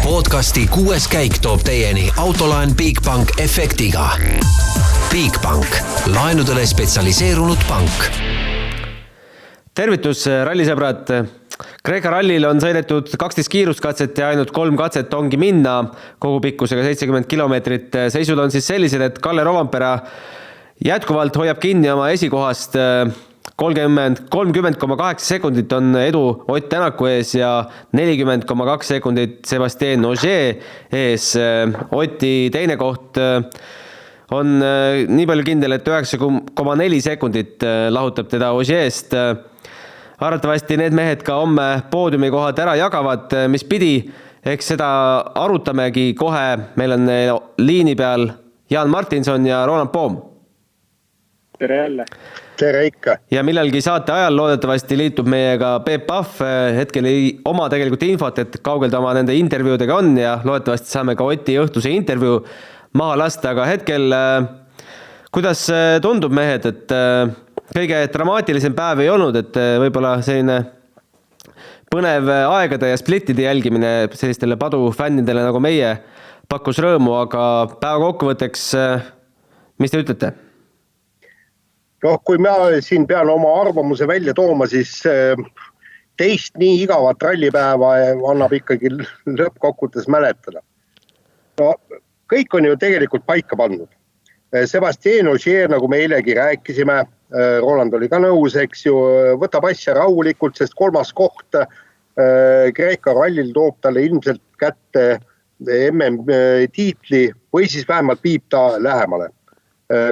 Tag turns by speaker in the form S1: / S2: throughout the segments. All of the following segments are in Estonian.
S1: Podcasti 6. käik toob teieni autolaen Bigbank efektiga. Bigbank, laenudele spetsialiseerunud pank.
S2: Tervitus, rallisõbrad! Kreeka rallil on sõidetud 12 kiiruskatset ja ainult 3 katset ongi minna kogu pikkusega 70 kilomeetrit. Seisud on siis sellised, et Kalle Rovanpera jätkuvalt hoiab kinni oma esikohast 30,8 sekundit on edu Ott Tänaku ees ja 40,2 sekundit Sébastien Ogier ees. Oti teine koht on nii palju kindel, et 9,4 sekundit lahutab teda Ogier'st. Arvatavasti need mehed ka homme poodiumi kohad ära jagavad, mis pidi, eks seda arutamegi kohe. Meil on liini peal Jaan Martinson ja Roland Poom.
S3: Tere jälle.
S4: Tere ikka.
S2: Ja millalgi saate ajal loodetavasti liitub meiega Peep Pahv. Hetkel ei oma tegelikult infot, et kaugel ta oma nende intervjuudega on ja loodetavasti saame ka Oti õhtuse intervjuu maha lasta. Aga hetkel, kuidas tundub mehed, et kõige dramaatilisem päev ei olnud, et võib-olla selline põnev aegade ja splittide jälgimine sellistele padufännidele nagu meie pakkus rõõmu, aga päeva kokkuvõtteks, mis te ütlete?
S4: No, kui ma siin pean oma arvamuse välja tooma, siis teist nii igavat rallipäeva annab ikkagi lõppkokkutes mäletada. No, kõik on ju tegelikult paika pandud. Sébastien Ogier, nagu me eilegi rääkisime, Roland oli ka nõus, eks ju, võtab asja rahulikult, sest 3. koht Kreeka rallil toob talle ilmselt kätte MM-tiitli või siis vähemalt viib ta lähemale.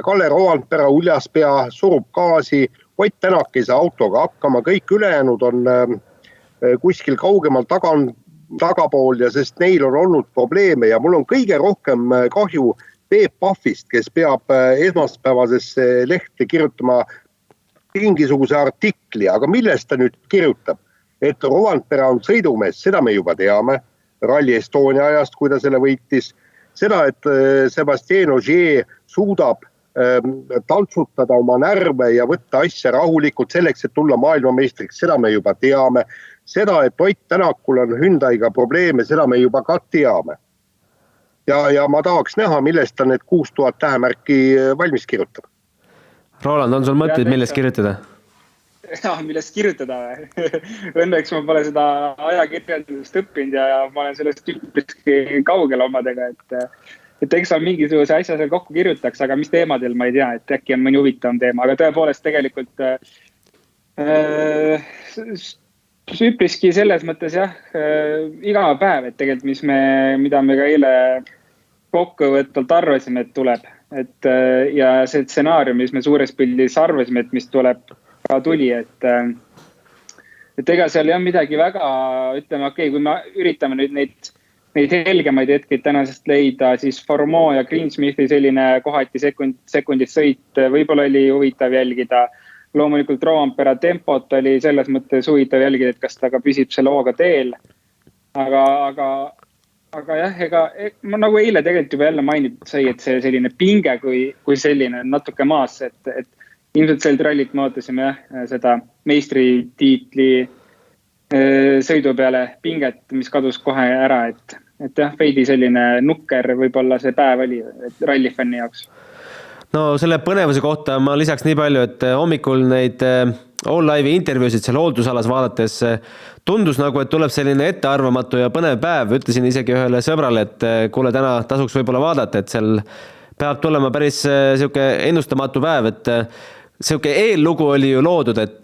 S4: Kalle Rovanpera uljas pea, surub gaasi, Ott Tänak ei saa autoga hakkama, kõik ülejäänud on kuskil kaugemal tagapool ja sest neil on olnud probleeme ja mul on kõige rohkem kahju Peep Pahvist, kes peab esmaspäevasesse lehte kirjutama mingisuguse artikli, aga millest ta nüüd kirjutab? Et Rovanpera on sõidumees, seda me juba teame, Rally Estonia ajast, kui ta selle võitis. Seda, et Sébastien Ogier suudab taltsutada oma närve ja võtta asja rahulikult selleks, et tulla maailmameistriks, seda me juba teame. Seda, et Ott Tänakul on Hyundai'ga probleeme, seda me juba ka teame. Ja ma tahaks näha, millest ta need 6000 tähemärki valmis kirjutab.
S2: Roland, on sul mõtteid, millest kirjutada?
S3: Millest kirjutada? Õnneks ma pole seda ajakirjandust õppinud ja ma olen sellest üpriski kaugel omadega, et eks on mingisuguse asja seal kokku kirjutaks, aga mis teemadel ma ei tea, et äkki on mõni huvitav teema, aga tõepoolest tegelikult üpriski selles mõttes jah, iga päev, et tegelikult mida me ka eile kokkuvõtvalt arvasime, et tuleb, ja see stsenaarium, mis me suures pildis arvasime, et mis tuleb ka tuli, et ega seal ei ole midagi väga, ütleme, okei, kui me üritame nüüd neid helgemaid hetkeid tänasest leida, siis Formeau ja Greensmithi selline kohati sekundit sõit võib-olla oli huvitav jälgida. Loomulikult Rovanpera tempot oli selles mõttes huvitav jälgida, et kas ta ka püsib selle hooga teel. Aga jah, ma nagu eile tegelikult juba jälle mainitud sai, et see selline pinge kui selline natuke maas, et ilmselt sellelt rallit me ootasime seda meistritiitli sõidu peale pinget, mis kadus kohe ära, et jah, veidi selline nukker võib-olla see päev oli rallifänni jaoks.
S2: No selle põnevuse kohta ma lisaks nii palju, et hommikul neid All Live'i intervjuusid seal hooldusalas vaadates tundus nagu, et tuleb selline ettearvamatu ja põnev päev. Ütlesin isegi ühele sõbrale, et kuule, täna tasuks võib-olla vaadata, et seal peab tulema päris siuke ennustamatu päev, et siuke eellugu oli ju loodud, et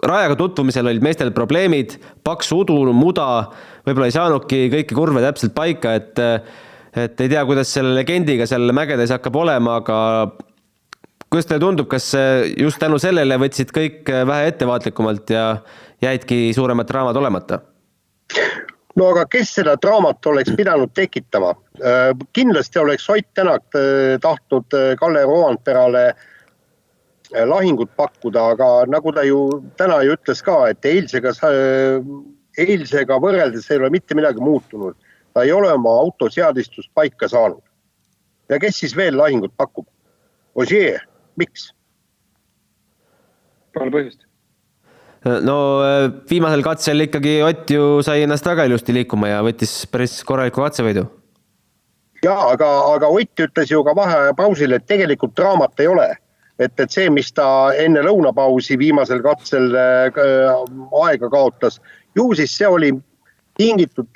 S2: rajaga tutvumisel olid meestel probleemid, paks udu, muda, võib-olla ei saanudki kõiki kurve täpselt paika, et ei tea, kuidas selle legendiga seal mägedes hakkab olema, aga kuidas teile tundub, kas just tänu sellele võtsid kõik vähe ettevaatlikumalt ja jäidki suuremad draamad olemata?
S4: No aga kes seda draamat oleks pidanud tekitama? Kindlasti oleks Ott Tänak tahtnud Kalle Rovanperale lahingut pakkuda, aga nagu ta ju täna ju ütles ka, et eilsega võrreldes ei ole mitte midagi muutunud. Ta ei ole oma autoseadistust paika saanud. Ja kes siis veel lahingut pakub? Ogier, miks?
S3: Pole põhjust.
S2: No viimasel katsel ikkagi Ott ju sai ennast väga ilusti liikuma ja võttis päris korraliku katsevõidu.
S4: Jaa, aga Ott ütles ju ka vaheaja pausil, et tegelikult draamat ei ole. Et see, mis ta enne lõunapausi viimasel katsel aega kaotas, ju siis see oli tingitud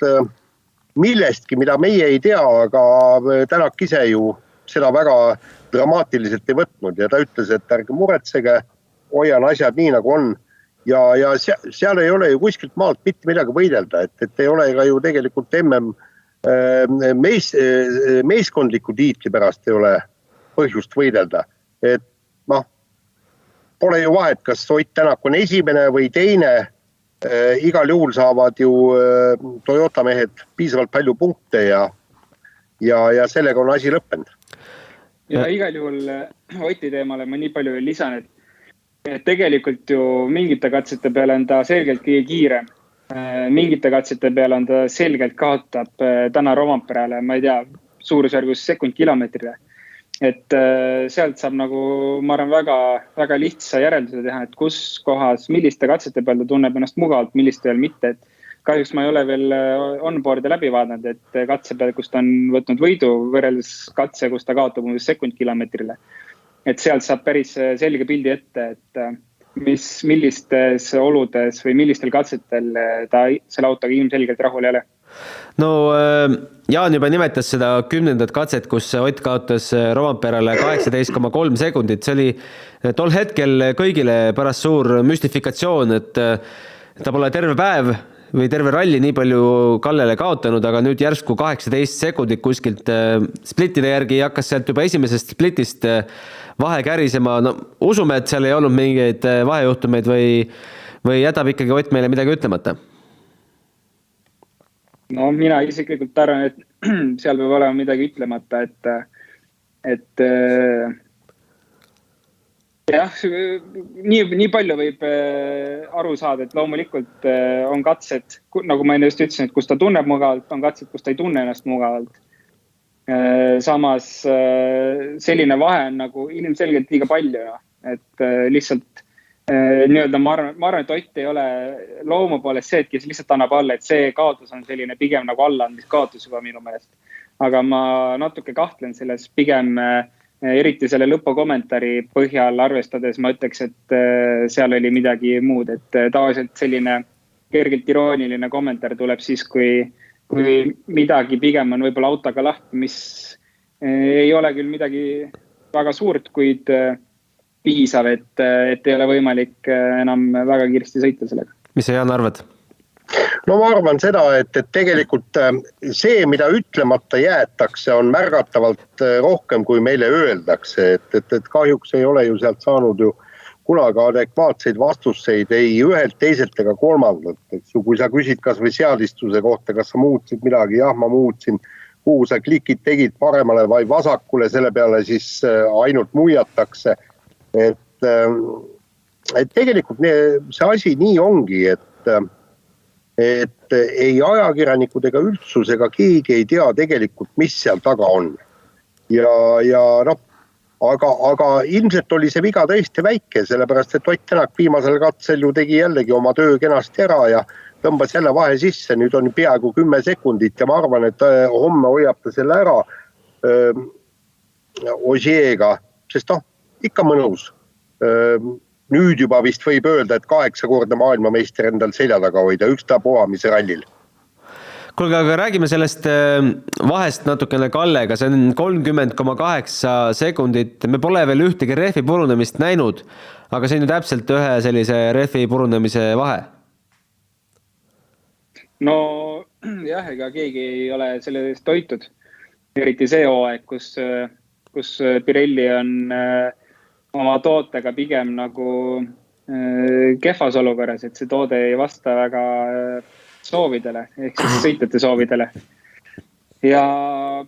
S4: millestki, mida meie ei tea, aga Tänak ise ju seda väga dramaatiliselt ei võtnud ja ta ütles, et ärge muretsege, hoian asjad nii nagu on. Ja seal ei ole ju kuskilt maalt mitte midagi võidelda, et ei ole ka ju tegelikult MM meeskondliku tiitli pärast ei ole põhjust võidelda. Et pole ju vahet, kas Ott Tänak on esimene või teine, igal juhul saavad ju Toyota mehed piisavalt palju punkte ja sellega on asi lõppenud.
S3: Ja igal juhul Oti teemale ma nii palju lisan, et tegelikult ju mingite katsete peale on ta selgelt kõige kiirem. Mingite katsete peale on ta selgelt kaotab täna Rompeale, ma ei tea, suurusjärgus sekund kilomeetrile. Et sealt saab nagu, ma arvan, väga lihtsa järelduse teha, et kus kohas, milliste katsete peal ta tunneb ennast mugavalt, milliste veel mitte. Et kahjuks ma ei ole veel onboard'e läbi vaadanud, et katse peal, kus ta on võtnud võidu võrreldes katse, kus ta kaotab umbes sekund kilomeetrile. Et sealt saab päris selge pildi ette, et millistes oludes või millistel katsetel ta selle autoga ilmselgelt rahul ei ole.
S2: No Jaan juba nimetas seda 10. katset, kus Ott kaotas Romperale 18,3 sekundit. See oli tol hetkel kõigile pärast suur müstifikatsioon, et ta pole terve päev või terve ralli nii palju Kallele kaotanud, aga nüüd järsku 18 sekundit kuskilt splittide järgi hakkas sealt juba esimesest splitist vahe kärisema. No, usume, et seal ei olnud mingeid vahejuhtumeid või jätab ikkagi Ott meile midagi ütlemata?
S3: No mina isiklikult arvan, et seal peab olema midagi ütlemata, et jah, nii palju võib aru saada, et loomulikult on katsed, nagu ma enne just ütlesin, et kus ta tunneb mugavalt, on katsed, kus ta ei tunne ennast mugavalt. Samas selline vahe on nagu ilmselgelt liiga palju, et lihtsalt nii-öelda ma arvan, et Ott ei ole loomu poolest see, et kes lihtsalt annab alla, et see kaotus on selline pigem nagu allaandmis kaotus juba minu meelest. Aga ma natuke kahtlen selles pigem eriti selle lõpukommentaari põhjal arvestades ma ütleks, et seal oli midagi muud, et tavaliselt selline kergelt irooniline kommentaar tuleb siis, kui midagi pigem on võib-olla autoga lahti, mis ei ole küll midagi väga suurt, kuid piisav, et ei ole võimalik enam väga kiiresti sõita sellega.
S2: Mis sa, Jaan, arvad?
S4: No ma arvan seda, et tegelikult see, mida ütlemata jäetakse, on märgatavalt rohkem, kui meile öeldakse, et kahjuks ei ole ju sealt saanud ju kunagi adekvaatseid vastuseid ei ühelt, teiselt ega kolmandalt. Kui sa küsid kas või seadistuse kohta, kas sa muutsid midagi, jah, ma muutsin, kuhu sa klikid tegid paremale või vasakule, selle peale siis ainult muiatakse. Et tegelikult see asi nii ongi, et ei ajakirjanikud ega üldsus ega keegi ei tea tegelikult, mis seal taga on. Ja aga ilmselt oli see viga tõesti väike, sellepärast et Ott Tänak viimasel katsel ju tegi jällegi oma töö kenasti ära ja tõmbas jälle vahe sisse, nüüd on peaaegu 10 sekundit ja ma arvan, et homme hoiab ta selle ära Ogier'ga, sest ikka mõnus. Nüüd juba vist võib öelda, et 8-kordne maailmameister endal selja taga hoida, ükstapuha mis rallil.
S2: Kuulge, aga räägime sellest vahest natukene Kallega, see on 30,8 sekundit, me pole veel ühtegi rehvi purunemist näinud, aga see on ju täpselt ühe sellise rehvi purunemise vahe.
S3: No jah, ega keegi ei ole selle eest toitud, eriti see hooaeg, kus Pirelli on oma tootega pigem nagu kehvas olukorras, et see toode ei vasta väga soovidele, ehk siis sõitjate soovidele. Ja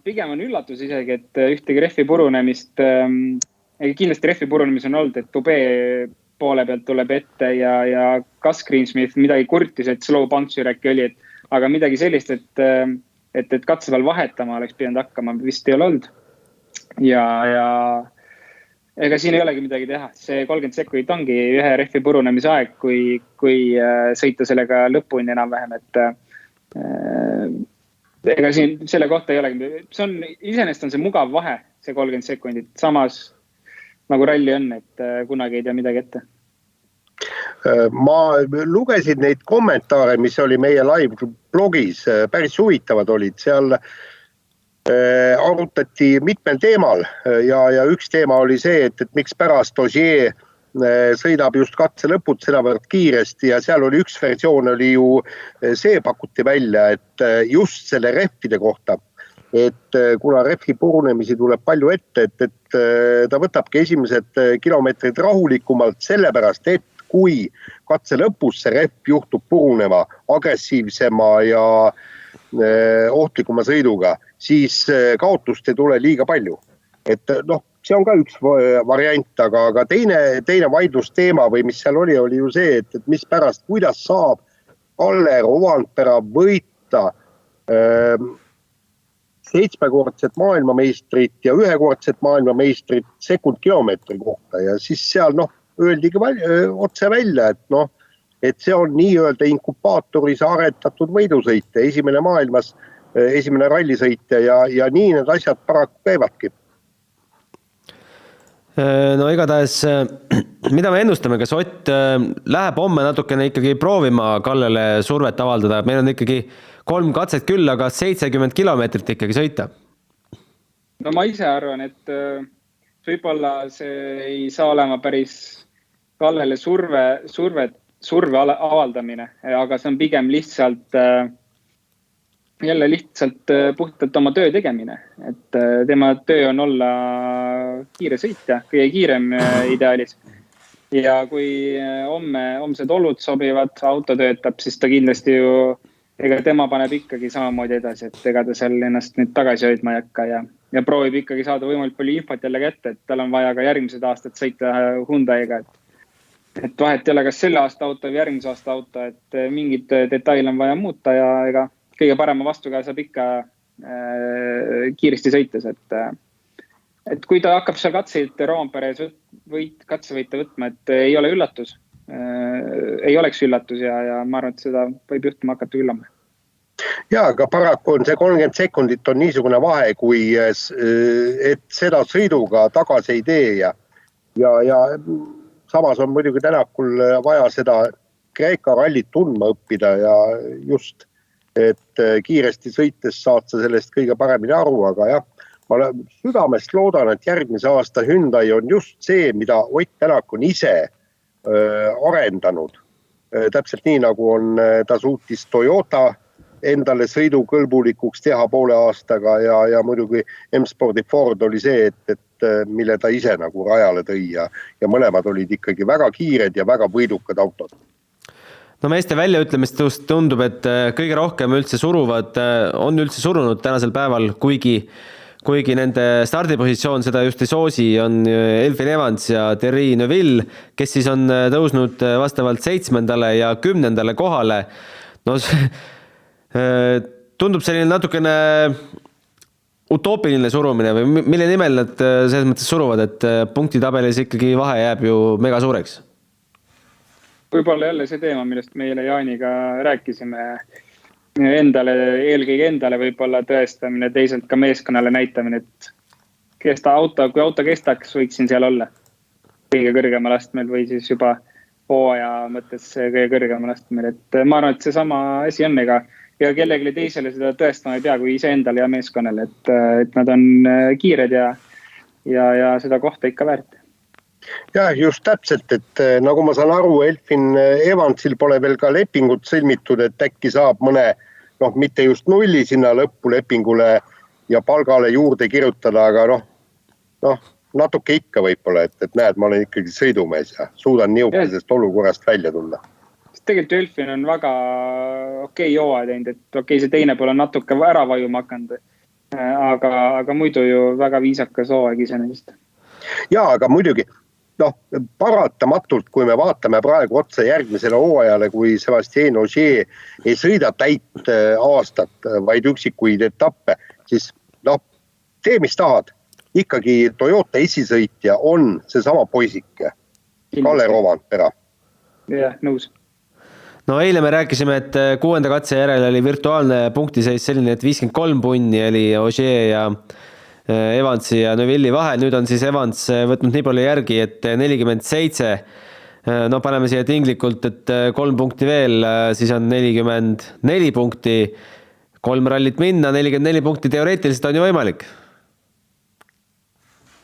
S3: pigem on üllatus isegi, et ühtegi rehvi purunemist, kindlasti rehvi purunemis on olnud, et Tube poole pealt tuleb ette ja Gus Greensmith midagi kurtis, et slow puncture äkki oli, aga midagi sellist, et katse peal vahetama oleks pidanud hakkama, vist ei ole olnud. Ja ega siin ei olegi midagi teha. See 30 sekundit ongi ühe rehvi purunemise aeg, kui sõita sellega lõpuni enam-vähem, et ega siin selle kohta ei olegi. Iseenesest on see mugav vahe, see 30 sekundit, samas nagu ralli on, et kunagi ei tea midagi ette.
S4: Ma lugesin neid kommentaare, mis oli meie live blogis, päris huvitavad olid, seal arutati mitmel teemal ja üks teema oli see, et miks pärast Ogier sõidab just katse lõpud sedavõrd kiiresti ja seal oli üks versioon oli ju see pakuti välja, et just selle rehvide kohta, et kuna rehvi purunemisi tuleb palju ette, et ta võtabki esimesed kilomeetrid rahulikumalt sellepärast, et kui katse lõpus see rehv juhtub purunema agressiivsema ja ohtlikuma sõiduga, siis kaotust ei tule liiga palju. Et see on ka üks variant, aga teine vaidlusteema või mis seal oli ju see, et mis pärast, kuidas saab Kalle Rovanpera võita 7-kordset maailmameistrit ja 1-kordset maailmameistrit sekundkilomeetri kohta ja siis seal öeldigi otse välja, et see on nii-öelda inkubaatoris aretatud võidusõitja, esimene maailmas, esimene rallisõitja ja nii need asjad paraku käivadki.
S2: No igatahes, mida me ennustame, kas Ott läheb homme natukene ikkagi proovima Kallele survet avaldada, meil on ikkagi 3 katset küll, aga 70 kilomeetrit ikkagi sõita?
S3: No ma ise arvan, et võib-olla see ei saa olema päris Kallele surve avaldamine, aga see on pigem lihtsalt puhtalt oma töö tegemine, et tema töö on olla kiire sõitja, kõige kiirem ideaalis. Ja kui homsed olud sobivad, auto töötab, siis ta kindlasti ju, ega tema paneb ikkagi samamoodi edasi, et ega ta seal ennast nüüd tagasi hoidma ei hakka ja proovib ikkagi saada võimalikult palju infot jälle kätte, et tal on vaja ka järgmised aastad sõita Hyundai'ga, et vahet ei ole kas selle aasta auto või järgmise aasta auto, et mingid detail on vaja muuta ja ega kõige parema vastuga saab ikka kiiresti sõites, et kui ta hakkab seal katseid Rovanperes katsevõite võtma, et ei ole üllatus, ei oleks üllatus ja ma arvan, et seda võib juhtuma hakata üllama.
S4: Ja, aga paraku on see 30 sekundit on niisugune vahe, kui et seda sõiduga tagasi ei tee ja samas on muidugi Tänakul vaja seda Kreeka rallit tundma õppida ja just, et kiiresti sõites saad sa sellest kõige paremini aru, aga jah, ma südamest loodan, et järgmise aasta Hyundai on just see, mida Ott Tänak on ise arendanud. Täpselt nii, nagu on ta suutis Toyota endale sõidukõlbulikuks teha poole aastaga ja muidugi M-Spordi Ford oli see, et mille ta ise nagu rajale tõi ja mõlemad olid ikkagi väga kiired ja väga võidukad autod.
S2: No meeste väljaütlemist tundub, et kõige rohkem üldse on üldse surunud tänasel päeval, kuigi nende stardipositsioon seda just ei soosi, on Elfyn Evans ja Thierry Neuville, kes siis on tõusnud vastavalt 7. ja 10. kohale. No tundub selline natukene utoopiline surumine või mille nimel nad selles mõttes suruvad, et punktitabelis ikkagi vahe jääb ju mega suureks?
S3: Võib-olla jälle see teema, millest meile Jaaniga rääkisime, eelkõige endale võib-olla tõestamine, teisalt ka meeskonnale näitamine, et kui auto kestaks, võiksin seal olla kõige kõrgemal astmel või siis juba hooaja mõttes kõige kõrgemal astmel, et ma arvan, et see sama asi on, ja kellelegi teisele seda tõestama ei pea kui ise endale ja meeskonnale, et nad on kiired ja seda kohta ikka väärt.
S4: Ja just täpselt, et nagu ma saan aru, Elfyn Evansil pole veel ka lepingut sõlmitud, et äkki saab mõne, mitte just 0 sinna lõppu lepingule ja palgale juurde kirjutada, aga natuke ikka võib-olla, et näed, ma olen ikkagi sõidumees ja suudan niisugusest olukorrast välja tulla.
S3: Tegelikult Elfyn on väga okei hooaja teinud, et see teine pool on natuke ära vajuma hakanud, aga muidu ju väga viisakas hooaeg iseenesest.
S4: Ja, aga muidugi, paratamatult, kui me vaatame praegu otsa järgmisele hooajale, kui Sébastien Ogier ei sõida täit aastat, vaid üksikuid etappe, siis tee mis tahad. ikkagi Toyota esisõitja on seesama poisike, Kalle Rovanpera.
S3: Jah, nõus.
S2: No eile me rääkisime, et 6. katse järel oli virtuaalne punktiseis selline, et 53 punni oli Ogier ja Evansi ja Neuvilli vahel. Nüüd on siis Evans võtnud nii palju järgi, et 47. No paneme siia tinglikult, et 3 punkti veel, siis on 44 punkti. 3 rallit minna, 44 punkti teoreetiliselt on ju võimalik.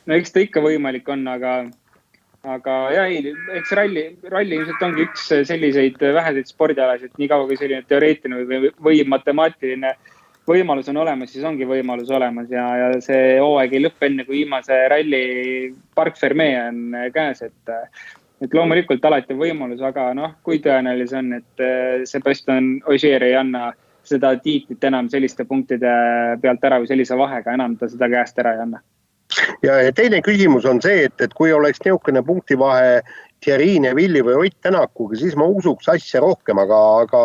S3: No eks ta ikka võimalik on, aga eks ralli ilmselt ongi üks selliseid väheseid spordialasid, nii kaua kui selline teoreetiline või matemaatiline võimalus on olemas, siis ongi võimalus olemas ja see hooaeg ei lõpp enne, kui viimase ralli Parc Fermé on käes, et loomulikult alati võimalus, aga kui tõenäoline on, et Sebastian Ogier ei anna seda tiitlit enam selliste punktide pealt ära või sellise vahega enam ta seda käest ära ei anna.
S4: Ja teine küsimus on see, et kui oleks niisugune punktivahe Thierry Neuvilli või Ott Tänakuga, siis ma usuks asja rohkem, aga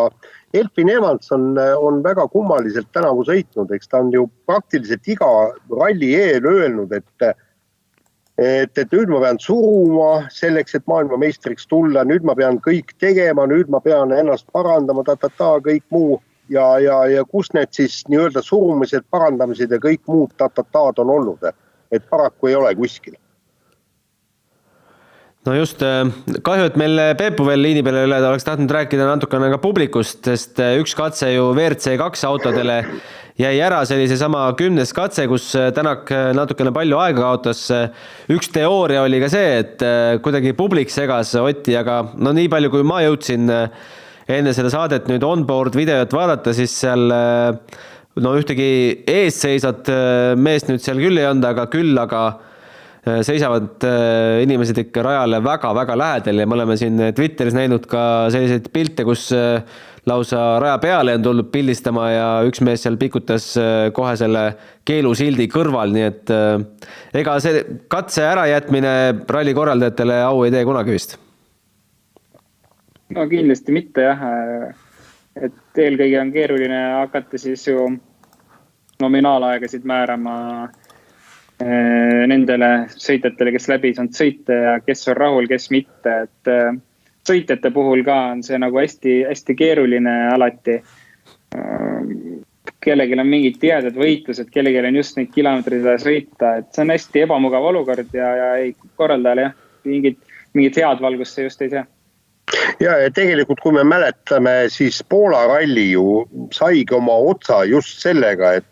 S4: Elfin Evans on väga kummaliselt tänavu sõitnud, eks ta on ju praktiliselt iga ralli eel öelnud, et nüüd ma pean suruma selleks, et maailmameistriks tulla, nüüd ma pean kõik tegema, nüüd ma pean ennast parandama, kõik muu ja kus need siis nii-öelda surumised, parandamised ja kõik muud on olnud, et paraku ei ole kuskil.
S2: No just, kahju, et meil Peepu veel liini peale üle, ta oleks tahtnud rääkida natukene ka publikust, sest üks katse ju WRC2 autodele jäi ära, see oli seesama 10. katse, kus Tänak natukene palju aega kaotas. Üks teooria oli ka see, et kuidagi publik segas Otti, aga no nii palju, kui ma jõudsin enne seda saadet nüüd onboard videot vaadata, siis seal ühtegi eesseisvat meest nüüd seal küll ei olnud, aga seisavad inimesed ikka rajale väga-väga lähedal ja me oleme siin Twitteris näinud ka selliseid pilte, kus lausa raja peale on tulnud pildistama ja üks mees seal pikutas kohe selle keelusildi kõrval, nii et ega see katse ärajätmine ralli korraldajatele au ei tee kunagi vist.
S3: No kindlasti mitte jah, et eelkõige on keeruline hakata siis ju nominaalaegasid määrama nendele sõitjatele, kes läbi saanud sõita ja kes on rahul, kes mitte, et sõitjate puhul ka on see nagu hästi keeruline alati. Kellelgi on mingid teadjad võitlused, kellelgi on just neid kilomeetreid sõita, et see on hästi ebamugav olukord ja ei korraldajale mingit head valgust see just ei saa.
S4: Ja tegelikult kui me mäletame, siis Poola ralli ju saigi oma otsa just sellega, et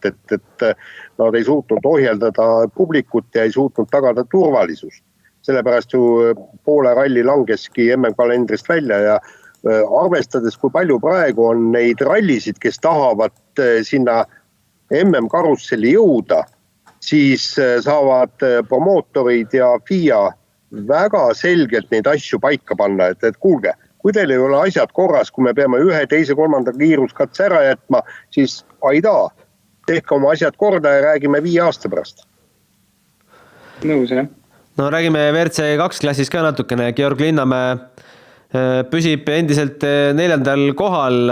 S4: nad ei suutnud ohjeldada publikut ja ei suutnud tagada turvalisust. Sellepärast ju Poola ralli langeski MM-kalendrist välja ja arvestades, kui palju praegu on neid rallisid, kes tahavad sinna MM-karusselli jõuda, siis saavad promootorid ja FIA väga selgelt neid asju paika panna, et kuulge, kui teil ei ole asjad korras, kui me peame 1, 2, 3 kiiruskatse ära jätma, siis aidaa, tehke oma asjad korda ja räägime 5 aasta pärast.
S3: Nõus, jah.
S2: No räägime WRC2 klassis ka natukene. Georg Linnamäe püsib endiselt 4. kohal.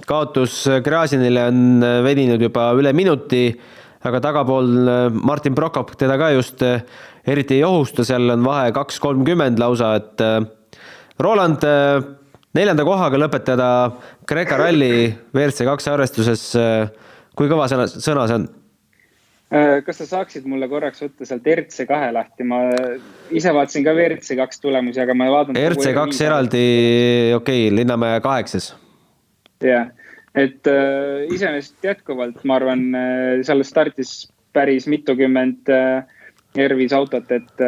S2: Kaotus Gräzinile on veninud juba üle minuti, aga tagapool Martin Prokop teda ka just eriti ei ohusta, seal on vahe 2.30 lausa, et Roland 4. kohaga lõpetada Kreeka ralli WRC2 arvestuses, kui kõva sõna see on?
S3: Kas sa saaksid mulle korraks võtta sealt RC2 lahti? Ma ise vaatasin ka WRC2 tulemusi, aga ma ei vaadanud...
S2: RC2 eraldi, Linnamäe 8.
S3: Jah, et iseenesest jätkuvalt, ma arvan, seal startis päris mitukümmend Ervis autot, et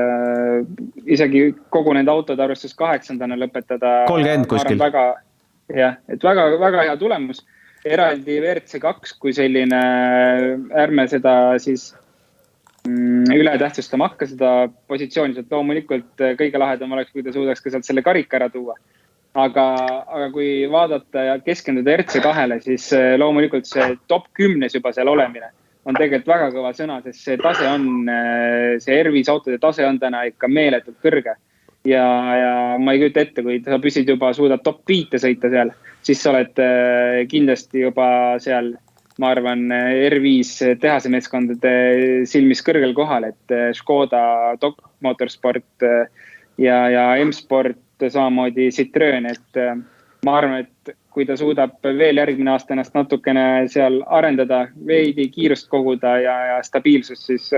S3: isegi kogu nende autod arvestus 8. lõpetada.
S2: 30 kuskil.
S3: Et väga hea tulemus. Eraldi WRC2 kui selline, ärme seda siis üle tähtsustama hakka seda positsiooni, et loomulikult kõige lahedam oleks, kui ta suudaks ka sealt selle karika ära tuua. Aga kui vaadata ja keskenduda RC2-le, siis loomulikult see top 10 juba seal olemine on tegelikult väga kõva sõna, sest see tase on, see Ervis autode tase on täna ikka meeletult kõrge. Ja ma ei kujuta ette, kui sa püsid juba, suudad top 5 sõita seal, siis sa oled kindlasti juba seal ma arvan, R5 tehase meeskondade silmis kõrgel kohal, et Škoda, Top Motorsport ja M-Sport samamoodi Citroen, et ma arvan, et kui ta suudab veel järgmine aasta ennast natukene seal arendada, veidi kiirust koguda ja stabiilsust, siis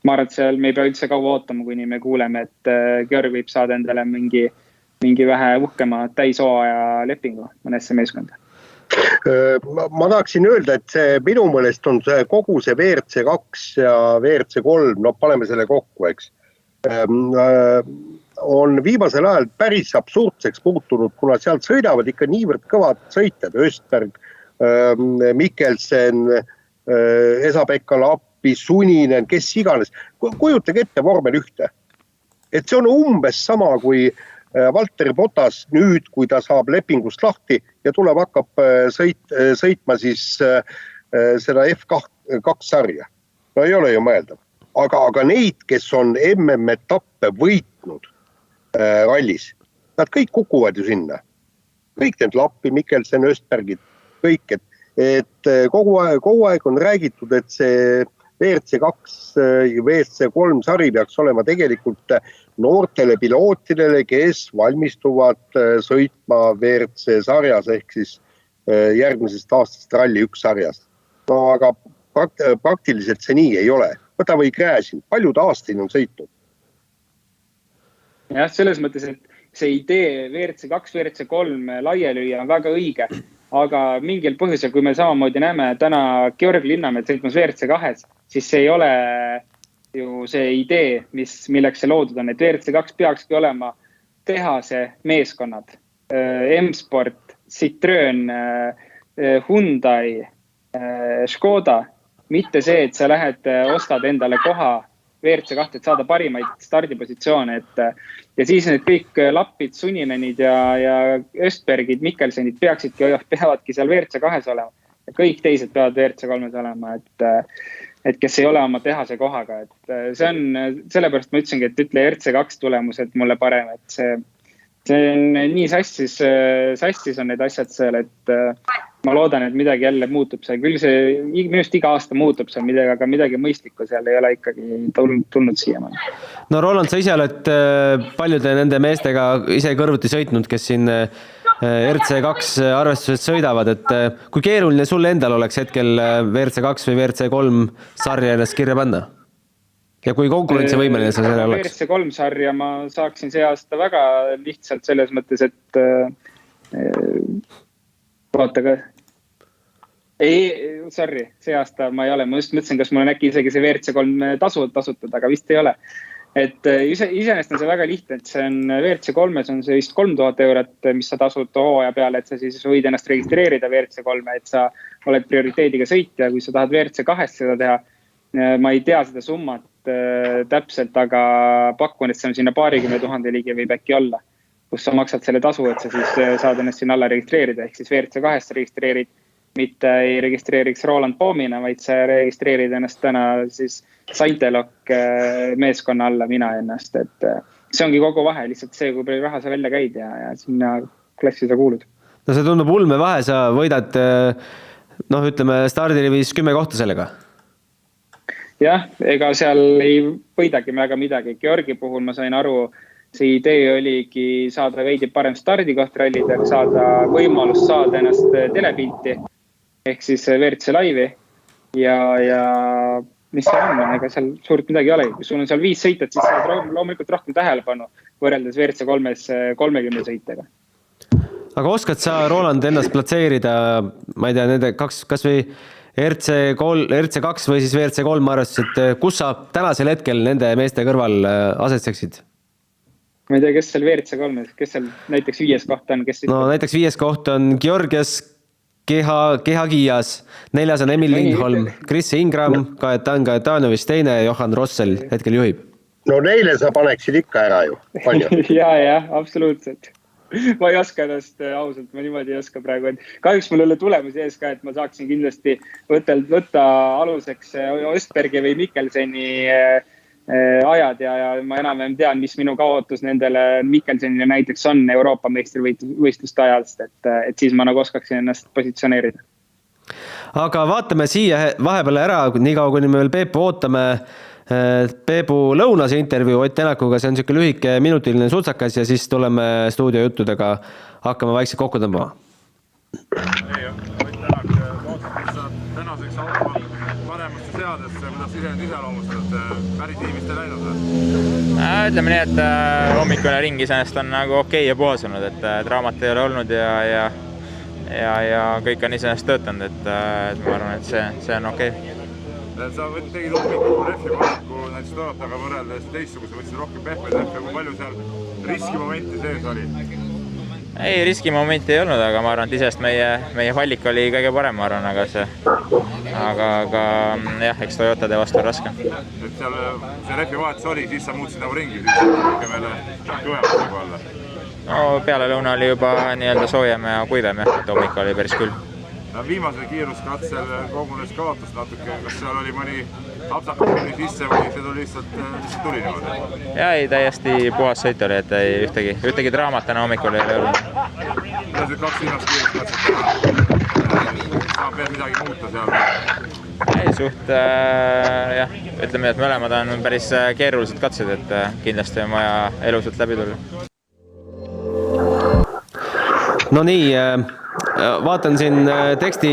S3: ma arvan, et seal me ei pea üldse kaua ootama, kuni me kuuleme, et Georg võib saada endale mingi vähe uhkema täishooaja lepingu mõnesse meeskonda.
S4: Ma tahaksin öelda, et see minu mõelest on see kogu see WRC2 ja WRC3, no paneme selle kokku, eks. On viimasel ajal päris absurdseks muutunud, kuna sealt sõidavad ikka niivõrd kõvad sõitjad, Östberg, Mikkelsen, Esa-Pekka Lappi, Suninen, kes iganes. Kujutage ette vormel 1. Et see on umbes sama kui Valtteri Bottas nüüd, kui ta saab lepingust lahti ja tuleb hakkab sõitma siis seda F2 sarja. No ei ole ju mõeldav. Aga neid, kes on MM-etappe võitnud rallis, nad kõik kukuvad ju sinna. Kõik need Lappi, Mikkelsen, Östbergid, kõik. Et kogu aeg on räägitud, et see WRC2 ja WRC3 sari peaks olema tegelikult noortele pilootidele, kes valmistuvad sõitma WRC sarjas ehk siis järgmisest aastast Rally 1 sarjas. No aga praktiliselt see nii ei ole. Võta või Gräzin, paljud aastaid on sõitnud.
S3: Jah, selles mõttes, et see idee WRC2, WRC3 laielüüa on väga õige, aga mingil põhjusel, kui me samamoodi näeme täna Georg Linnamäed sõitmas WRC2, siis see ei ole ju see idee, milleks see loodud on, et WRC2 peakski olema tehase meeskonnad, M-Sport, Citroen, Hyundai, Škoda, mitte see, et sa lähed, ostad endale koha WRC2, et saada parimaid stardipositsioone, ja siis need kõik Lappid, Suninenid ja Östbergid, Mikkelsenid peavadki seal WRC2 olema. Ja kõik teised peavad WRC3 olema, et kes ei ole oma tehase kohaga. Et see on, sellepärast ma ütlesingi, et ütle RC2 tulemused mulle parem, et see on nii sassis on need asjad seal, et ma loodan, et midagi jälle muutub seal. Küll see minust iga aasta muutub seal midagi, aga midagi mõistlikku seal ei ole ikkagi tulnud siiamaani.
S2: No Roland, sa ise oled paljude nende meestega ise kõrvuti sõitnud, kes siin RC2 arvestuses sõidavad, et kui keeruline sul endal oleks hetkel WRC2 või WRC3 sarja ennast kirja panna? Ja kui konkurentsivõimeline sa selle oleks?
S3: WRC3 sarja ma saaksin see aasta väga lihtsalt selles mõttes, et vaata ka. See aasta ma ei ole. Ma just mõtlesin, kas mul on äkki isegi see WRC3 tasutud, aga vist ei ole. Et iseenesest on see väga lihtne, et see on WRC3-s on see vist 3000 €, mis sa tasud hooaja peale, et sa siis võid ennast registreerida WRC3, et sa oled prioriteediga sõitja, kui sa tahad WRC2-st seda teha. Ma ei tea seda summat täpselt, aga pakun, et see on sinna 20 000 liigi võib äkki olla, kus sa maksad selle tasu, et sa siis saad ennast sinna alla registreerida, ehk siis WRC2-st registreerid, mitte ei registreeriks Roland Poomina, vaid sa registreerid ennast täna siis Saintelok meeskonna alla mina ennast, et see ongi kogu vahe, lihtsalt see, kui palju raha sa välja käid ja sinna klassi sa kuulud.
S2: No see tundub ulme vahe, sa võidad, ütleme, stardirivis 10 kohta sellega.
S3: Jah, ega seal ei võidagi väga midagi. Georgi puhul ma sain aru, see idee oligi saada veidi parem stardikoht rallidel, saada võimalus saada ennast telepilti, ehk siis WRC laivi ja mis see on, ega seal suurt midagi ei ole. Kui sul on seal 5 sõitjat, siis saad loomulikult rohkem tähelepanu võrreldes WRC3-s 30 sõitjaga.
S2: Aga oskad sa, Roland, ennast platseerida, ma ei tea, nende kas või RC2 või siis WRC3 arvestus, et kus sa tänasel hetkel nende meeste kõrval asetseksid?
S3: Ma ei tea, kes seal WRC3, kes seal näiteks 5. koht on?
S2: No näiteks 5. koht on Georgias Kehagias, 4. on Emil Lindholm, Chris Ingram, Kajetan Kajetanovis, 2. Johan Rossel hetkel juhib.
S4: No neile sa paneksid ikka ära ju.
S3: Ja, absoluutselt. Ma ei oska ennast ausalt, ma niimoodi ei oska praegu. Kahjuks mul oli tulemusi ees ka, et ma saaksin kindlasti võtta aluseks Östbergi või Mikkelseni ajad ja ma enam tean, mis minu kaotus nendele Mikkelsenile näiteks on Euroopa meistrivõistluste ajast, et siis ma nagu oskaksin ennast positsioneerida.
S2: Aga vaatame siia vahepeal ära, nii kaua kuni me veel Peepu ootame, Peepu lõunase intervjuu Ott Tänakuga, see on niisugune lühike minutiline sutsakas ja siis tuleme stuudiojuttudega hakkama vaikselt kokku tõmbama.
S5: Ott Tänak, tänaseks autol paremasse seadesse, kuidas ise iseloomustad, päris tiimist ei läinud?
S6: Ütleme nii, et hommikune ring iseenesest on nagu okei ja puhas olnud, et draamat ei ole olnud ja kõik on iseenesest töötanud, et ma arvan, et see on okei.
S5: Sa tegid hommikul rehvi valiku näiteks Toyotaga võrreldes teistsuguse, võtsid rohkem pehmeid rehvi, kui palju seal riskimomenti sees oli?
S6: Ei, riskimomenti ei olnud, aga ma arvan, et isest meie valik oli kõige parem, ma arvan, aga jah, eks Toyotade vastu on raske.
S5: Et seal see rehvi vahetus oli, siis sa muutsid nagu ringi, siis rohkem meile kõvemaks nagu alla?
S6: No peale lõuna oli juba nii-öelda soojem ja kuivem, jah, et hommik oli päris küll.
S5: Viimasel kiiruskatsel kogunes kaotust natuke, kas seal oli mõni apsakas minni sisse või see tuli lihtsalt tuli niimoodi?
S6: Ja ei, täiesti puhas sõit oli, et ei ühtegi draamat täna hommikul ei ole olnud.
S5: Kuidas need 2 viimast kiiruskatset saab veel midagi muuta seal?
S6: Ei, jah, ütleme, et mõlemad on päris keerulised katsed, et kindlasti on vaja elusalt läbi tulla.
S2: No nii, vaatan siin teksti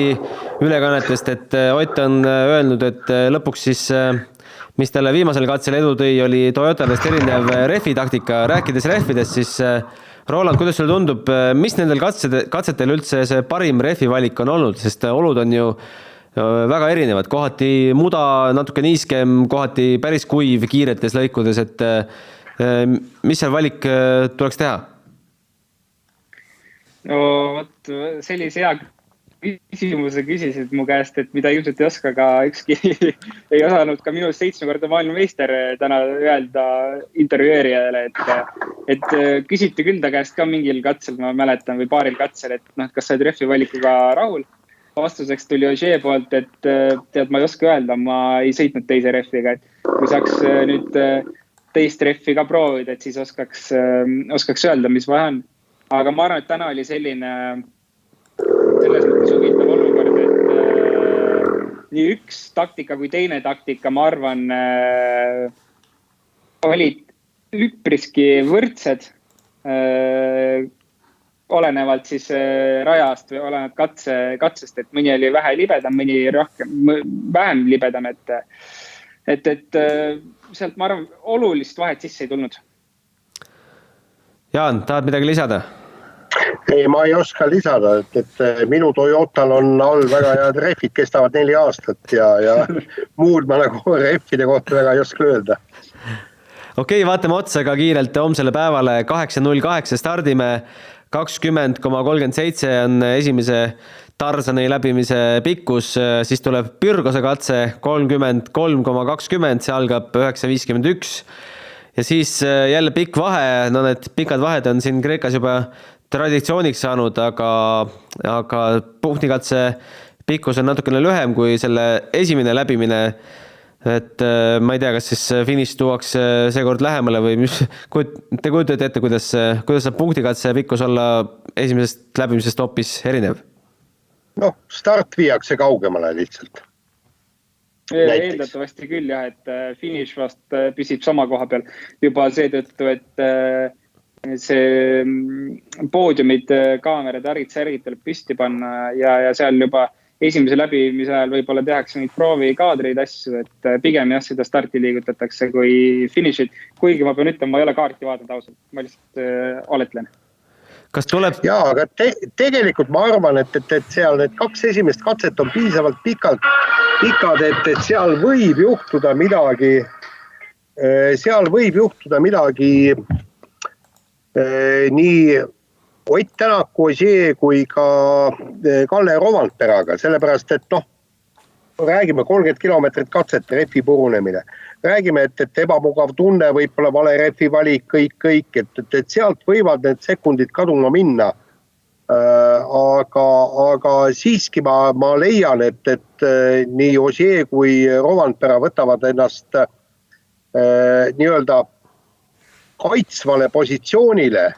S2: ülekannetest, et Ott on öelnud, et lõpuks siis, mis talle viimasel katsel edu tõi, oli Toyotadest erinev rehvitaktika. Rääkides rehvidest, siis Roland, kuidas sulle tundub, mis nendel katsetel üldse see parim rehvivalik on olnud, sest olud on ju väga erinevad, kohati muda natuke niiskem, kohati päris kuiv kiiretes lõikudes, et mis seal valik tuleks teha?
S3: No vot, sellise hea küsimuse küsisid mu käest, et mida ilmselt ei oska, ka ükski ei osanud ka minust 7 korda maailmameister täna öelda intervjueerijale, et küsiti küll ta käest ka mingil katsel, ma mäletan, või paaril katsel, et kas sa oled rehvi valikuga rahul. Vastuseks tuli Ogier poolt, et tead, ma ei oska öelda, ma ei sõitnud teise rehviga, et kui saaks nüüd teist rehvi ka proovida, et siis oskaks öelda, mis vahe on. Aga ma arvan, et täna oli selline selles mõttes huvitav olukord, et nii üks taktika kui teine taktika, ma arvan, olid üpriski võrdsed, olenevalt siis rajast või olenevalt katsest, et mõni oli vähe libedam, mõni vähem libedam, et sealt, ma arvan, olulist vahet sisse ei tulnud.
S2: Jaan, tahad midagi lisada?
S4: Ei, ma ei oska lisada, et minu Toyotal on all väga head rehvid, kestavad 4 aastat ja muud ma nagu rehvide kohta väga ei oska öelda.
S2: Okei, vaatame otsa ka kiirelt homsele päevale, 8.08 stardime, 20,37 on esimese Tarzani läbimise pikkus, siis tuleb Pürgose katse 33,20, see algab 9.51 ja siis jälle pikk vahe, no need pikad vahed on siin Kreekas juba traditsiooniks saanud, aga punktikatse pikkus on natukene lühem kui selle esimene läbimine, et ma ei tea, kas siis finiš tuuakse seekord lähemale või mis, te kujutate ette, kuidas saab punktikatse pikkus olla esimesest läbimisest hoopis erinev?
S4: No, start viiakse kaugemale lihtsalt.
S3: Eeldatavasti küll jah, et finiš vast püsib sama koha peal juba seetõttu, et see poodiumid kaamerad tuleb püsti panna ja seal juba esimese läbimise ajal võib-olla tehakse neid proovikaadreid asju, et pigem jah, seda starti liigutatakse kui finišid, kuigi ma pean ütlema, ma ei ole kaarti vaadanud ausalt, ma lihtsalt oletlen.
S2: Kas tuleb?
S4: Jaa, aga tegelikult ma arvan, et seal need 2 esimest katset on piisavalt pikad, et seal võib juhtuda midagi, nii Ott Tänaku, Ogier kui ka Kalle Rovanperaga, sellepärast, et räägime 30 kilomeetrit katset, rehvi purunemine. Räägime, et ebamugav tunne, võib-olla vale rehvi valik, kõik, et sealt võivad need sekundid kaduma minna. Aga siiski ma leian, et nii Ogier kui Rovanpera võtavad ennast nii-öelda kaitsvale positsioonile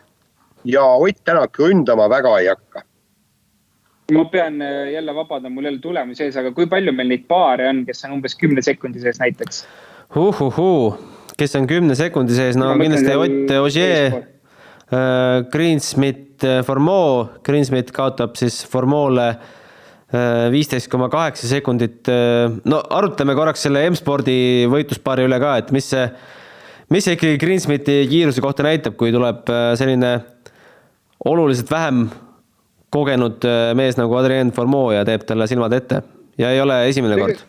S4: ja Ott Tänak ründama väga ei hakka.
S3: Ma pean jälle vabada, mul jälle tulemus sees, aga kui palju meil neid paare on, kes on umbes 10 sekundi sees näiteks?
S2: Kes on 10 sekundi sees? No kindlasti Ott Ogier, Greensmith, Formeau. Greensmith kaotab siis Formeaule 15,8 sekundit. No arutleme korraks selle M-spordi võitluspaari üle ka, et mis see ikkagi Greensmithi kiiruse kohta näitab, kui tuleb selline oluliselt vähem kogenud mees nagu Adrien Formeau ja teeb talle silmad ette ja ei ole esimene kord.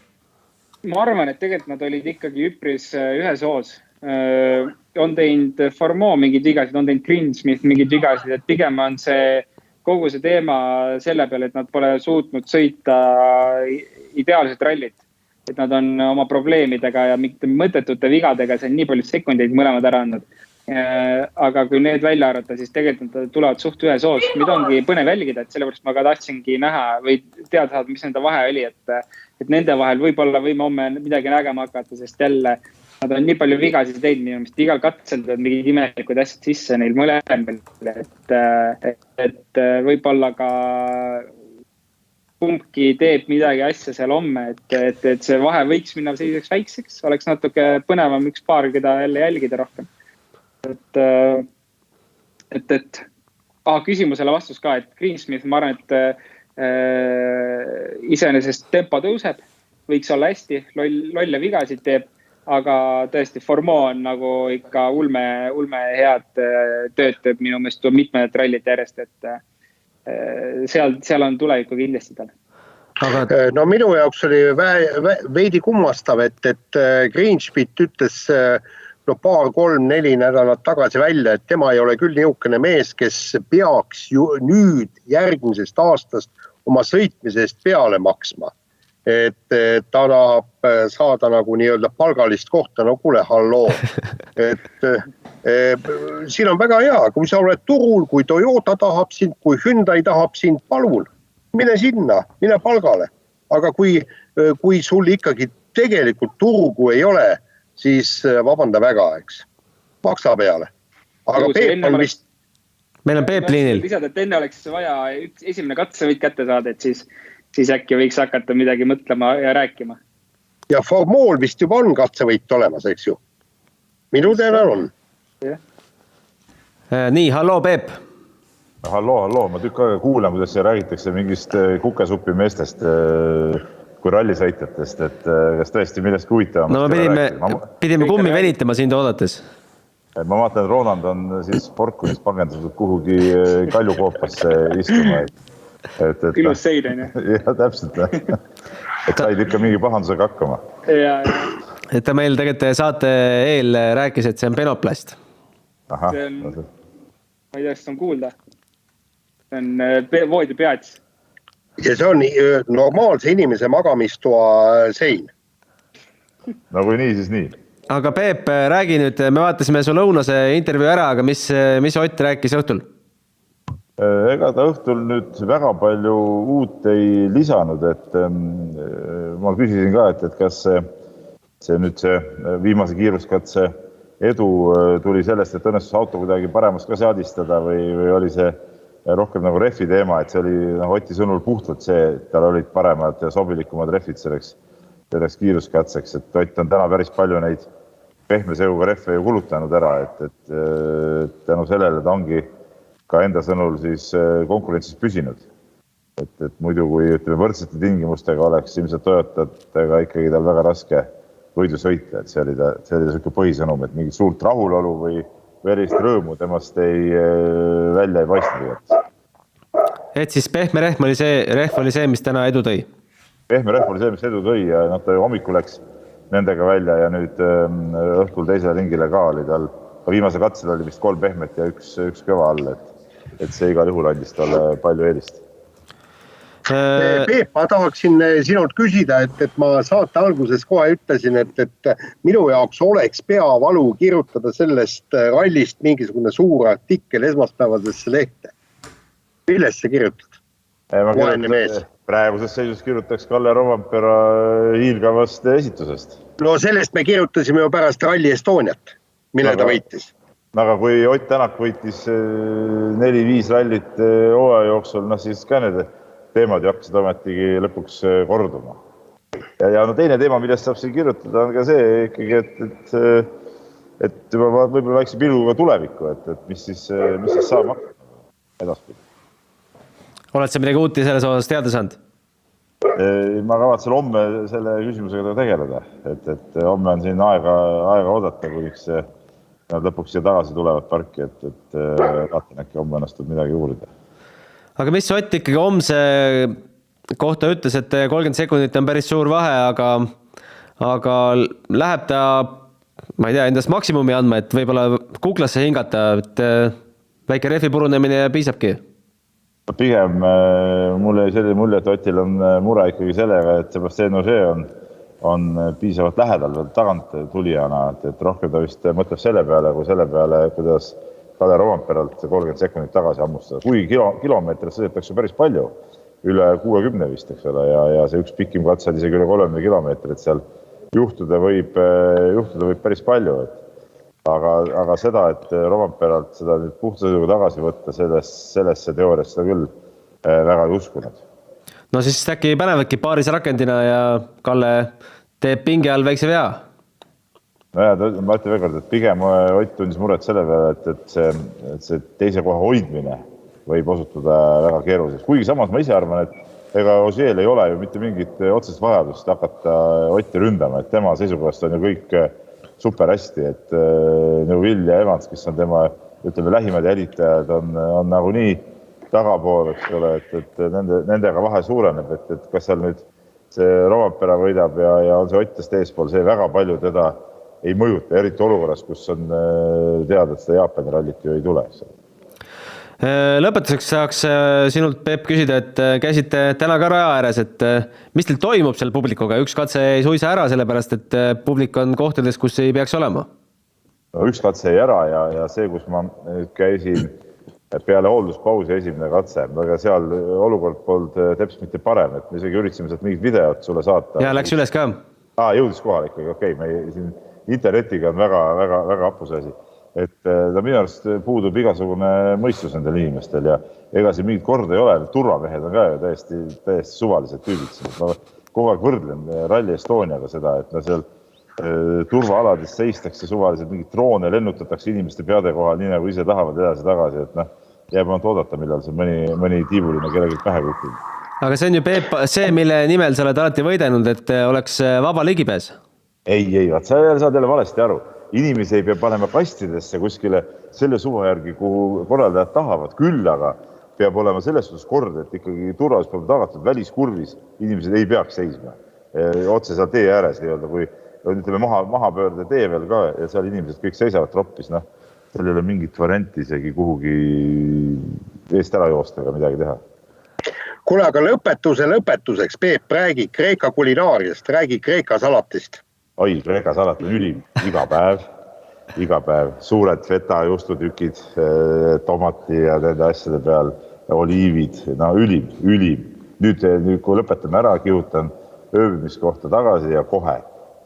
S3: Ma arvan, et tegelikult nad olid ikkagi üpris ühes hoos. On teinud Formeau mingid vigasid, on teinud Greensmith mingid vigasid, et pigem on see kogu see teema selle peale, et nad pole suutnud sõita ideaalset rallit. Et nad on oma probleemidega ja mingite mõttetute vigadega see on nii palju sekundeid mõlemad ära andnud. Aga kui need välja arvata, siis tegelikult nad tulevad suht ühes hoos. Mida ongi põnev jälgida, et sellepärast ma ka tahtsingi näha või teada saada, mis nende vahe oli, et nende vahel võib-olla võime homme midagi nägema hakata, sest jälle nad on nii palju vigasid teinud minu meelest, igal katsel tuleb mingid imelikud asjad sisse neil mõlemil, et võib-olla ka kumbki teeb midagi asja seal homme, et see vahe võiks minna selliseks väikseks, oleks natuke põnevam üks paar, keda jälle jälgida rohkem. Küsimusele vastus ka, et Greensmith, ma arvan, et iseenesest tempo tõuseb, võiks olla hästi, lolle vigasid teeb, aga tõesti Formeau on nagu ikka ulme head tööd teeb minu meelest mitmed rallit järjest, et seal on tulevikku kindlasti tal.
S4: No minu jaoks oli veidi kummastav, et Greensmith ütles paar, 3-4 nädalat tagasi välja, et tema ei ole küll niisugune mees, kes peaks ju nüüd järgmisest aastast oma sõitmise eest peale maksma. Et ta tahab saada nagu nii-öelda palgalist kohta, no kuule, halloo. Siin on väga hea, kui sa oled turul, kui Toyota tahab sind, kui Hyundai tahab sind, palun, mine sinna, mine palgale. Aga kui sul ikkagi tegelikult turgu ei ole, siis vabanda väga, eks. Maksa peale. Aga Peep on vist...
S2: Meil on Peep liinil.
S3: Lisada, et enne oleks vaja esimene katsevõit kätte saada, et siis äkki võiks hakata midagi mõtlema ja rääkima.
S4: Ja Formeaul vist juba on katsevõit olemas, eks ju? Minu teada on.
S2: Nii, halloo Peep.
S5: Halloo, ma tükk aega kuulen, kuidas see räägitakse mingist kukesupi meestest, kui rallisõitjatest, et kas tõesti millestki huvitavamast.
S2: No me pidime kummi venitama sind oodates.
S5: Ma vaatan, et Roland on siis Porkunis pagendatud kuhugi kaljukoopasse istuma.
S3: Ilus sein, on ju.
S5: Jah, täpselt. Et said ikka mingi pahandusega hakkama.
S3: Ja.
S2: Et ta meil tegelikult saate eel rääkis, et see on penoplast.
S5: Aha.
S3: See on, ma ei tea, kas on kuulda. See on voodi peats.
S4: Ja see on normaalse inimese magamistoa sein.
S5: No kui nii, siis nii.
S2: Aga Peep, räägi nüüd, me vaatasime su lõunase intervjuu ära, aga mis Ott rääkis õhtul?
S5: Ega ta õhtul nüüd väga palju uut ei lisanud, et ma küsisin ka, et kas see nüüd see viimase kiiruskatse edu tuli sellest, et õnnestus auto kuidagi paremast ka seadistada või oli see rohkem nagu rehvi teema, et see oli Oti sõnul puhtalt see, et tal olid paremad ja sobilikumad rehvid selleks kiiruskatseks, et Ott on täna päris palju neid pehme seoga rehve ju kulutanud ära, et tänu sellele ta ongi ka enda sõnul siis konkurentsis püsinud. Et muidu kui ütleme võrdsete tingimustega oleks ilmselt Toyotatega ikkagi tal väga raske võidu sõita, et see oli selline põhisõnum, et mingi suurt rahulolu või verist rõõmu temast välja ei paista.
S2: Et siis pehme rehv oli see, mis täna edu tõi?
S5: Pehme rehv oli see, mis edu tõi ja ta ju hommikul läks nendega välja ja nüüd õhtul teisele ringile ka oli tal. Viimase katsel oli vist 3 pehmet ja üks kõva all, et see igal juhul andis talle palju eelist.
S4: Peep, ma tahaksin sinult küsida, et ma saate alguses kohe ütlesin, et minu jaoks oleks peavalu kirjutada sellest rallist mingisugune suur artikkel esmaspäevasesse lehte. Millest sa kirjutad?
S5: Praeguses seisus kirjutaks Kalle Rovampera hiilgavast esitusest.
S4: No sellest me kirjutasime ju pärast Rally Estoniat, mille ta võitis.
S5: Aga kui Ott Tänak võitis 4-5 rallit hooaja jooksul, siis ka need teemad ju hakkasid ometigi lõpuks korduma. Ja no teine teema, millest saab siin kirjutada, on ka see ikkagi, et võib-olla väikse pilguga tulevikku, et mis siis saab edaspidi.
S2: Oled sa midagi uut selles osas teada saanud?
S5: Ma kavatsen homme selle küsimusega tegeleda, et homme on siin aega oodata, kuniks nad lõpuks siia tagasi tulevad parki, et vaatan äkki homme õnnestub midagi uurida. Aga
S2: mis Ott ikkagi homse kohta ütles, et 30 sekundit on päris suur vahe, aga läheb ta, ma ei tea, endast maksimumi andma, et võib-olla kuklasse hingata, et väike rehvi purunemine piisabki?
S5: Pigem mulle jäi selline mulje, et Otil on mure ikkagi sellega, et Sébastien Ogier on piisavalt lähedal veel tagant tulijana, et rohkem ta vist mõtleb selle peale, kuidas Kalle Rovanperalt 30 sekundit tagasi hammustada. Kui kilomeetrit sõidetakse päris palju, üle 60 vist, eks ole, ja see üks pikim katse on isegi üle 30 kilomeetrit, seal juhtuda võib päris palju. Aga seda, et Rovanperalt seda nüüd puhtasõiduga tagasi võtta, sellesse teoorias seda küll väga ei uskunud.
S2: No siis äkki panevadki paaris rakendina ja Kalle teeb pinge all väikse vea?
S5: No ja, ma ütlen veel kord, et pigem Ott tundis muret selle peale, et see teise koha hoidmine võib osutuda väga keeruliseks. Kuigi samas ma ise arvan, et ega Ogiel ei ole ju mitte mingit otsest vajadust hakata Otti ründama, et tema seisukohast on ju kõik super hästi, et Neuville ja Evans, kes on tema lähimad jälitajad, on nagu nii tagapool, eks ole, et nendega vahe suureneb, et kas seal nüüd see Rovanpera võidab ja on see Ottest eespool, see väga palju teda ei mõjuta, eriti olukorras, kus on teada, et seda Jaapani rallit ju ei tule.
S2: Lõpetuseks saaks sinult, Peep, küsida, et käisite täna ka raja ääres, et mis teil toimub seal publikuga? Üks katse ei suisa ära, sellepärast, et publik on kohtades, kus ei peaks olema.
S5: No, üks katse ei ära ja see, kus ma käisin peale hoolduspausi esimene katse, aga seal olukord polnud teps mitte parem, et me isegi üritasime sealt mingit videot sulle saata.
S2: Ja läks üles ka?
S5: Jõudis kohal ikkagi, okei, me siin internetiga on väga hapus asi. Et minu arust puudub igasugune mõistus nendel inimestel ja ega siin mingit korda ei ole, turvamehed on ka ju täiesti suvalised tüübid. Ma kogu aeg võrdlen Rally Estoniaga seda, et seal turvaalades seistakse suvaliselt, mingid droone lennutatakse inimeste peade kohal, nii nagu ise tahavad edasi-tagasi, et jääb ainult oodata, millal see mõni tiibuline kellelgi pähe kukub.
S2: Aga see on ju, Peep, see, mille nimel sa oled alati võidenud, et oleks vaba ligipääs?
S5: Ei, vaat sa saad jälle valesti aru. Inimesi ei pea panema kastidesse kuskile selle suva järgi, kuhu korraldajad tahavad, küll aga peab olema selles suhtes kord, et ikkagi turvalis peab tagatud väliskurvis, inimesed ei peaks seisma. Otse seal tee ääres, kui mahapöörde tee veel ka ja seal inimesed kõik seisavad troppis, seal ei ole mingit varianti isegi kuhugi eest ära joosta ega midagi teha.
S4: Kuule, aga lõpetuseks, Peep, räägi Kreeka kulinaariast, räägi Kreeka salatist.
S5: Oi, Kreeka salat on ülim, iga päev, suured feta justutükid, tomati ja nende asjade peal, oliivid, ülim. Nüüd, kui lõpetame ära, kihutan ööbimiskohta tagasi ja kohe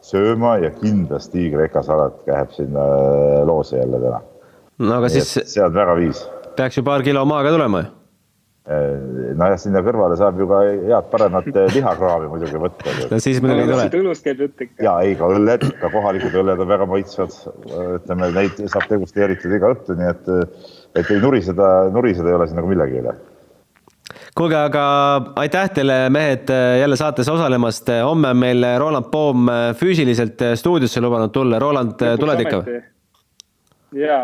S5: sööma ja kindlasti Kreeka salat käib sinna loose jälle täna.
S2: No aga siis
S5: see on väga viis.
S2: Peaks ju paar kilo maaga tulema ju.
S5: No ja sinna kõrvale saab ju ka head paremat lihakraami muidugi võtta.
S2: No siis muidugi ei tule.
S3: Tõlus käib jutt ikka.
S5: Ja ei, ka õlled, ka kohalikud õlled on väga maitsvad. Ütleme, neid saab degusteeritud iga õhtu, nii et ei nuriseda ei ole siin nagu millegi üle.
S2: Kuulge, aga aitäh teile, mehed, jälle saates osalemast. Homme on meil Roland Poom füüsiliselt stuudiosse lubanud tulla. Roland, tuled ikka või?
S3: Jaa,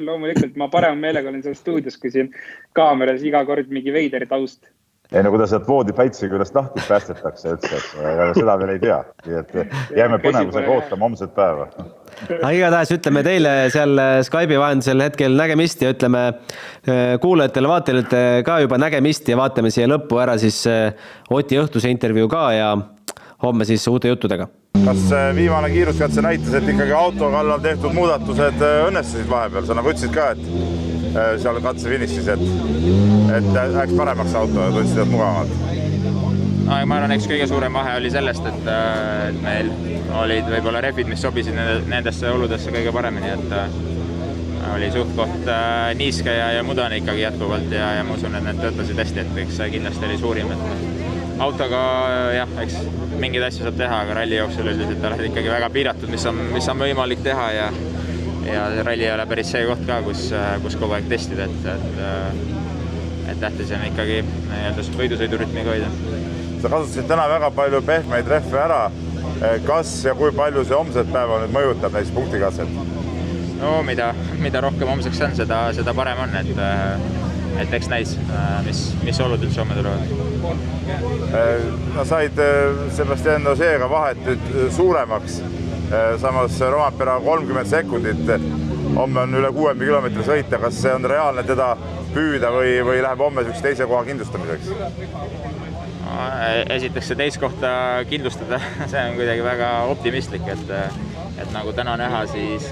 S3: loomulikult ma parem meelega olen seal stuudios, kui siin kaameras iga kord mingi veider taust.
S5: Ei, no kuidas sealt voodi päitsi küljest lahti päästetakse üldse, aga seda veel ei tea. Jääme põnevusega ootama homset päeva.
S2: Igatahes ütleme teile seal Skype'i vahendusel hetkel nägemist ja ütleme kuulajatele, vaatajatele ka juba nägemist ja vaatame siia lõppu ära siis Oti õhtuse intervjuu ka ja homme siis uute juttudega.
S5: Kas viimane kiiruskatse näitas, et ikkagi auto kallal tehtud muudatused õnnestusid vahepeal? Sa nagu ütlesid ka, et seal katse finišis, et läheks paremaks auto ja tundsid, et mugavalt.
S6: Ma arvan, eks kõige suurem vahe oli sellest, et meil olid võib-olla rehvid, mis sobisid nendesse oludesse kõige paremini, oli suht-koht niiske ja mudane ikkagi jätkuvalt ja ma usun, et need töötasid hästi, et eks kindlasti oli suurim, et autoga jah, eks mingeid asju saab teha, aga ralli jooksul üldiselt oled ikkagi väga piiratud, mis on võimalik teha ja ralli ei ole päris see koht ka, kus kogu aeg testida, et tähtis on ikkagi võidusõidurütmiga hoida.
S5: Sa kasutasid täna väga palju pehmeid rehve ära. Kas ja kui palju see homset päeva nüüd mõjutab näiteks punktikatset?
S6: No mida rohkem homseks on, seda parem on, et eks näis, mis olud üldse homme tulevad.
S5: No said Sebastian Ožeega vahet nüüd suuremaks, samas Rompera 30 sekundit, homme on üle 60 kilomeetri sõita, kas see on reaalne teda püüda või läheb homme teise koha kindlustamiseks?
S6: Esiteks see teist kohta kindlustada, see on kuidagi väga optimistlik, et nagu täna näha, siis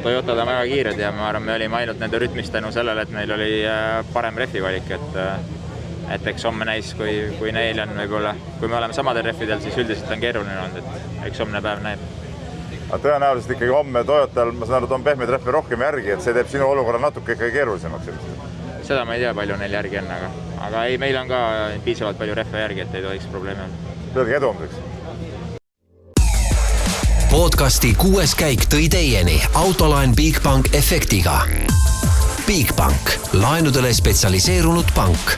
S6: Toyotad on väga kiired ja ma arvan, me olime ainult nende rütmist tänu sellele, et neil oli parem rehvi valik, et eks homme näis, kui neil on võib-olla, kui me oleme samadel rehvidel, siis üldiselt on keeruline olnud, et eks homne päev näeb.
S5: Aga tõenäoliselt ikkagi homme Toyotal, ma saan aru, on pehmeid rehve rohkem järgi, et see teeb sinu olukorra natuke ikkagi keerulisemaks.
S6: Seda ma ei tea, palju neil järgi on, aga ei, meil on ka piisavalt palju rehve järgi, et ei tohiks probleemi olla.
S5: Tõelge edu homseks.
S1: Podcasti 6. käik tõi teieni Autoline Bigbank efektiga. Bigbank, laenudele spetsialiseerunud pank.